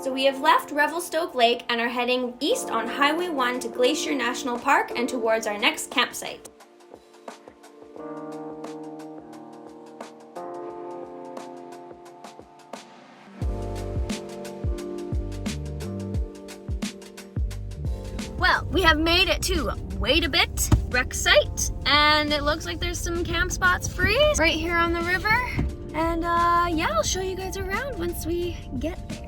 So we have left Revelstoke Lake and are heading east on Highway 1 to Glacier National Park and towards our next campsite. Well, we have made it to Waitabit Creek site, and it looks like there's some camp spots free right here on the river. And yeah, I'll show you guys around once we get there.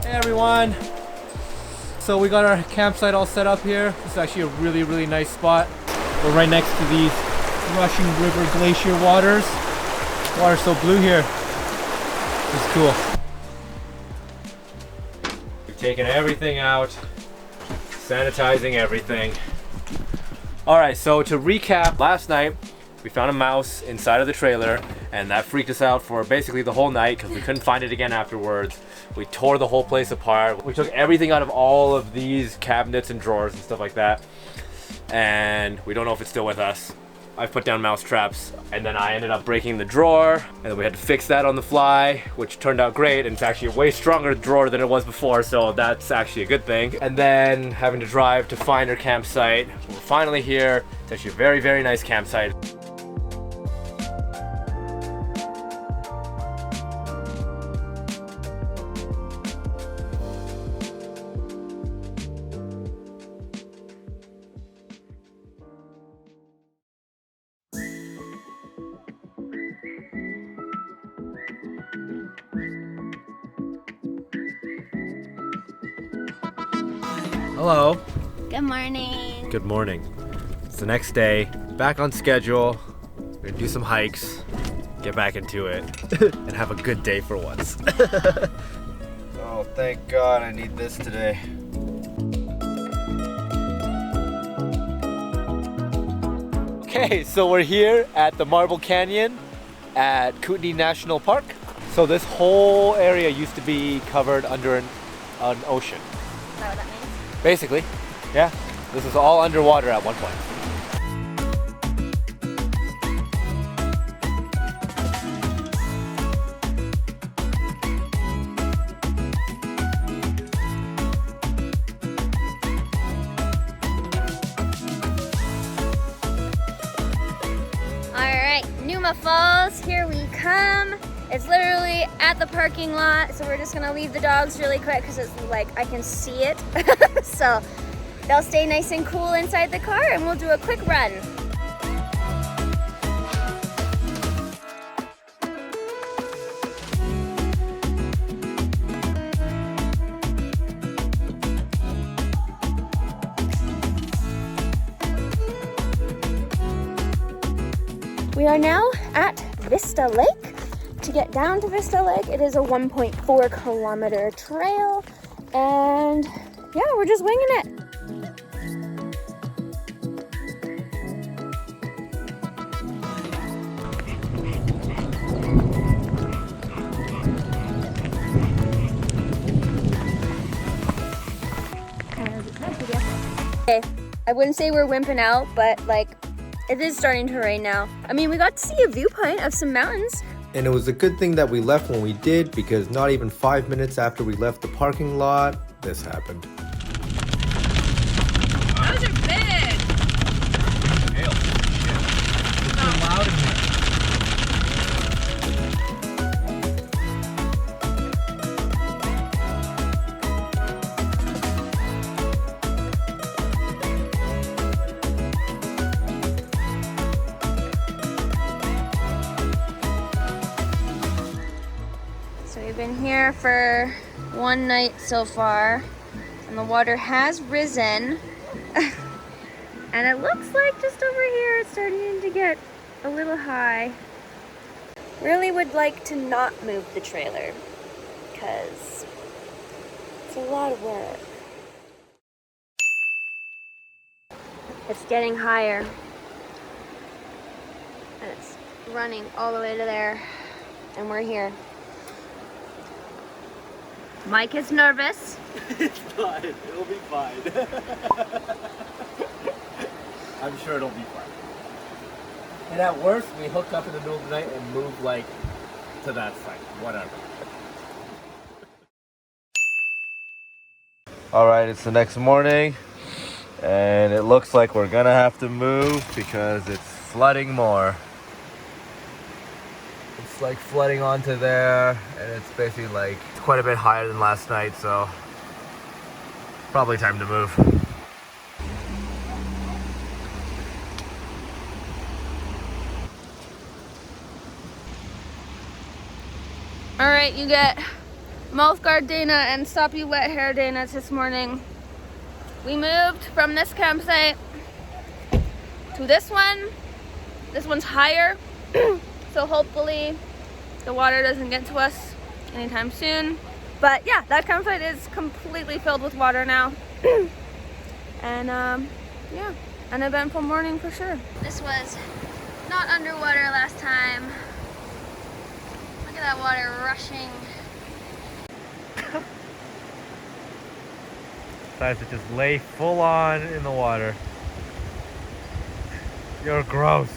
Hey everyone! So we got our campsite all set up here. This is actually a really nice spot. We're right next to these rushing river glacier waters. Water's so blue here. It's cool. We've taken everything out, sanitizing everything. Alright, so to recap, last night we found a mouse inside of the trailer, and that freaked us out for basically the whole night because we couldn't find it again afterwards. We tore the whole place apart. We took everything out of all of these cabinets and drawers and stuff like that, and we don't know if it's still with us. I've put down mouse traps, and then I ended up breaking the drawer, and then we had to fix that on the fly, which turned out great, and it's actually a way stronger drawer than it was before, so that's actually a good thing. And then having to drive to find our campsite. We're finally here. It's actually a very nice campsite. Hello. Good morning. Good morning. It's the next day, back on schedule. We're gonna do some hikes, get back into it, and have a good day for once. Oh, thank God I need this today. Okay, so we're here at the Marble Canyon at Kootenay National Park. So this whole area used to be covered under an ocean. Is that what that means? Basically, yeah. This is all underwater at one point. Alright, Numa Falls, here we come. It's literally at the parking lot, so we're just gonna leave the dogs really quick because it's like I can see it. So they'll stay nice and cool inside the car and we'll do a quick run. We are now at Vista Lake. To get down to Vista Lake, it is a 1.4 kilometer trail, and yeah, we're just winging it. Okay, I wouldn't say we're wimping out, but like, it is starting to rain now. I mean, we got to see a viewpoint of some mountains. And it was a good thing that we left when we did, because not even 5 minutes after we left the parking lot, this happened. Those are big! It's so loud in here. We've been here for one night so far, and the water has risen. And it looks like just over here it's starting to get a little high. Really would like to not move the trailer because it's a lot of work. It's getting higher and it's running all the way to there, and we're here. Mike is nervous. It's fine. It'll be fine. I'm sure it'll be fun. And at worst, we hook up in the middle of the night and move like to that site, whatever. All right, it's the next morning, and it looks like we're gonna have to move because it's flooding more. It's like flooding onto there, and it's basically like quite a bit higher than last night, so probably time to move. All right, you get mouth guard Dana and stop you wet hair Dana this morning. We moved from this campsite to this one. This one's higher, so hopefully the water doesn't get to us anytime soon. But yeah, that campsite is completely filled with water now. And yeah, an eventful morning for sure. This was not underwater last time. Look at that water rushing. Decides to just lay full on in the water. You're gross.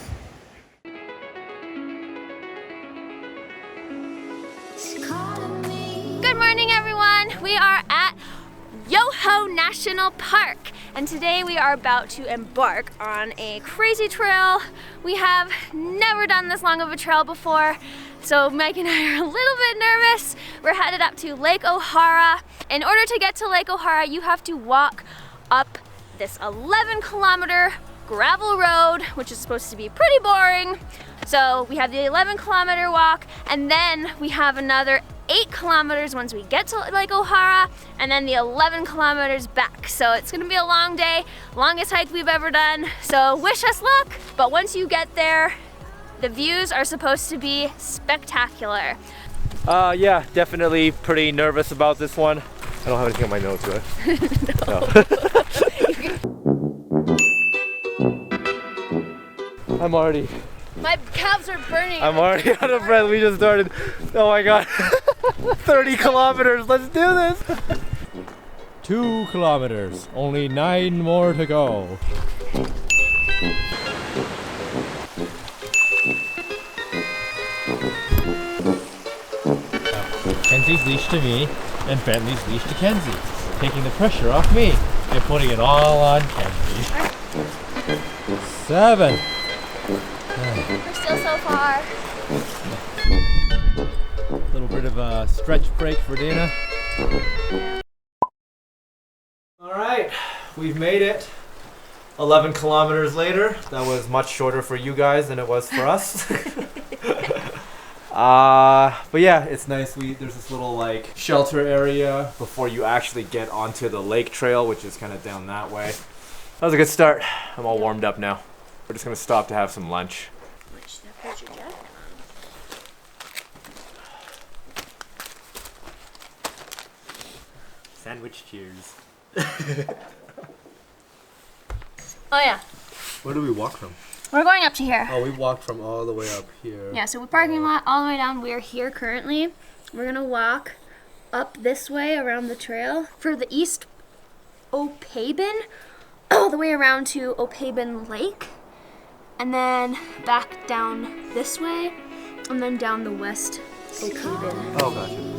Good morning, everyone. We are at Yoho National Park, and today we are about to embark on a crazy trail. We have never done this long of a trail before, so Mike and I are a little bit nervous. We're headed up to Lake O'Hara. In order to get to Lake O'Hara, you have to walk up this 11-kilometer gravel road, which is supposed to be pretty boring. So we have the 11-kilometer walk, and then we have another 8 kilometers once we get to Lake O'Hara, and then the 11 kilometers back. So it's gonna be a long day, longest hike we've ever done. So wish us luck, but once you get there, the views are supposed to be spectacular. Yeah, definitely pretty nervous about this one. I don't have anything on my notes, right? No. I'm already... My calves are burning. I'm already out of breath. We just started. Oh my god. 30 kilometers. Let's do this. 2 kilometers. Only 9 more to go. Kenzie's leash to me and Bentley's leash to Kenzie. Taking the pressure off me and putting it all on Kenzie. 7. We're still so far. A little bit of a stretch break for Dana. All right, we've made it. 11 kilometers later. That was much shorter for you guys than it was for us. But yeah, it's nice. There's this little like shelter area before you actually get onto the lake trail, which is kind of down that way. That was a good start. I'm all warmed up now. We're just gonna stop to have some lunch. Sandwich cheers. Oh yeah, Where do we walk from? we're going up to here. Oh, we walked from all the way up here. Yeah, so we're parking lot all the way down. We're here currently. We're gonna walk up this way around the trail for the East Opabin, all the way around to Opabin Lake, and then back down this way, and then down the West Opabin. Oh, gotcha.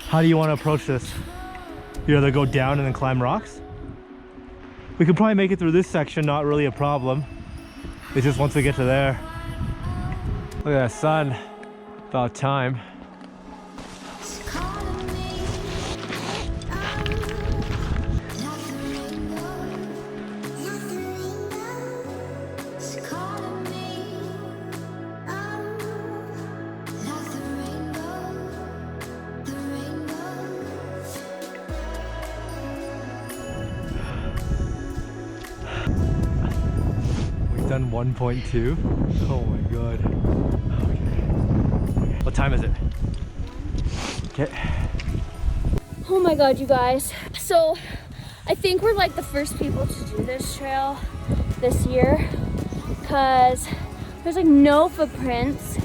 How do you want to approach this? You either go down and then climb rocks? We could probably make it through this section, not really a problem. It's just once we get to there. Look at that sun. About time. We've done 1.2. Oh my god. Okay. What time is it? Okay. Oh my god, you guys. So I think we're like the first people to do this trail this year because there's like no footprints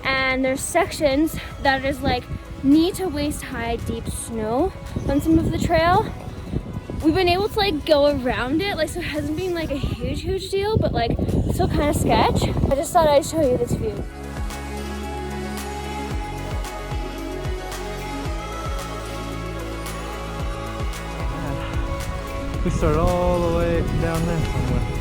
and there's sections that is like knee to waist high deep snow on some of the trail. We've been able to like go around it, like so it hasn't been like a huge deal, but like still kind of sketch. I just thought I'd show you this view. We started all the way down there somewhere.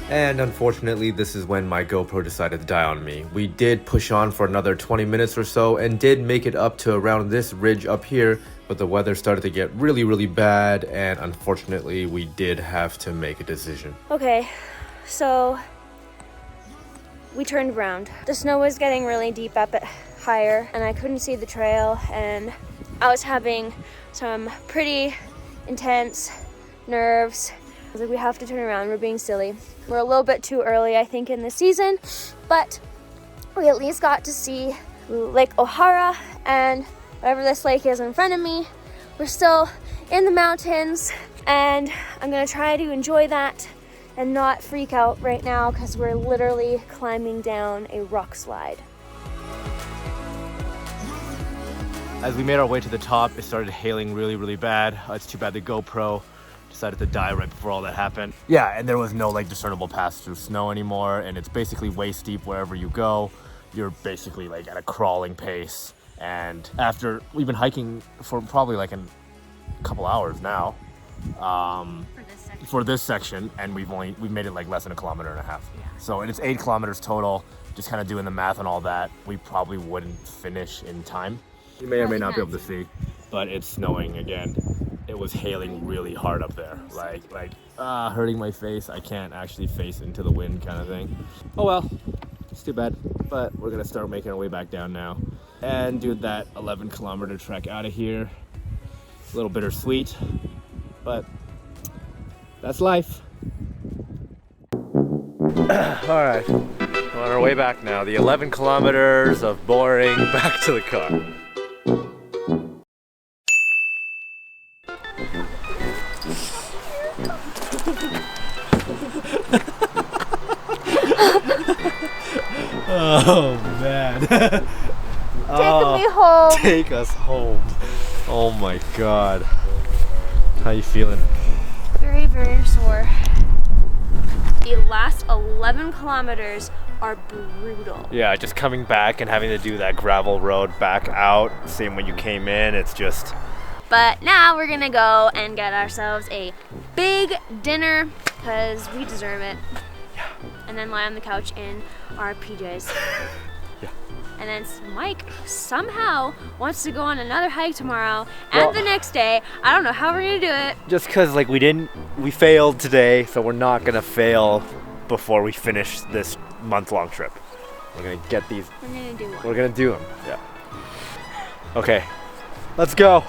And unfortunately, this is when my GoPro decided to die on me. We did push on for another 20 minutes or so and did make it up to around this ridge up here, but the weather started to get really bad, and unfortunately we did have to make a decision. Okay, so we turned around. The snow was getting really deep up at higher and I couldn't see the trail, and I was having some pretty intense nerves. I was like, we have to turn around, we're being silly. We're a little bit too early, I think, in the season, but we at least got to see Lake O'Hara and whatever this lake is in front of me. We're still in the mountains, and I'm gonna try to enjoy that and not freak out right now because we're literally climbing down a rock slide. As we made our way to the top, it started hailing really bad. It's too bad the GoPro decided to die right before all that happened. Yeah, and there was no like discernible paths through snow anymore, and it's basically waist deep wherever you go. You're basically like at a crawling pace, and after we've been hiking for probably like a couple hours now for this section, and we've made it like less than 1.5 kilometers. Yeah. So it's 8 kilometers total. Just kind of doing the math and all that, we probably wouldn't finish in time. You may or may not be able to see, but it's snowing again. It was hailing really hard up there, like hurting my face. I can't actually face into the wind kind of thing. Oh well, it's too bad, but we're gonna start making our way back down now and do that 11-kilometer trek out of here. A little bittersweet, but that's life. All right, we're on our way back now. The 11 kilometers of boring back to the car. Oh man. Taking me home. Take us home. Oh my god. How you feeling? Very sore. The last 11 kilometers are brutal. Yeah, just coming back and having to do that gravel road back out, same when you came in, it's just... But now we're gonna go and get ourselves a big dinner because we deserve it. Yeah. And then lie on the couch in our PJs. Yeah. And then Mike somehow wants to go on another hike tomorrow and the next day. I don't know how we're gonna do it. Just cause like we failed today, so we're not gonna fail before we finish this month-long trip. We're gonna get these. We're gonna do one. We're gonna do them, yeah. Okay, let's go.